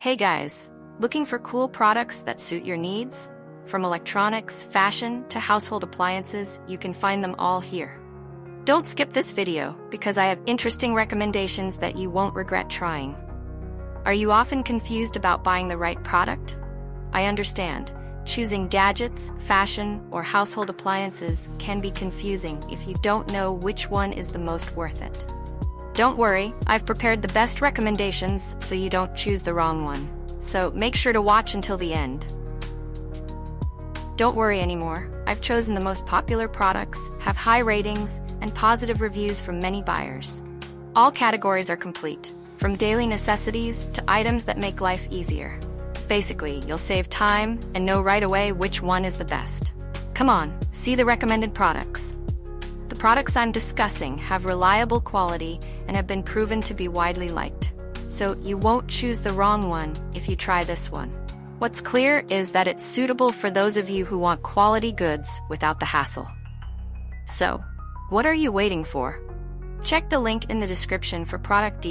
Hey guys, looking for cool products that suit your needs? From electronics, fashion, to household appliances, you can find them all here. Don't skip this video, because I have interesting recommendations that you won't regret trying. Are you often confused about buying the right product? I understand. Choosing gadgets, fashion, or household appliances can be confusing if you don't know which one is the most worth it. Don't worry, I've prepared the best recommendations so you don't choose the wrong one. So make sure to watch until the end. Don't worry anymore, I've chosen the most popular products, have high ratings, and positive reviews from many buyers. All categories are complete, from daily necessities to items that make life easier. Basically, you'll save time and know right away which one is the best. Come on, see the recommended products. The products I'm discussing have reliable quality and have been proven to be widely liked. So you won't choose the wrong one if you try this one. What's clear is that it's suitable for those of you who want quality goods without the hassle. So, what are you waiting for? Check the link in the description for product details.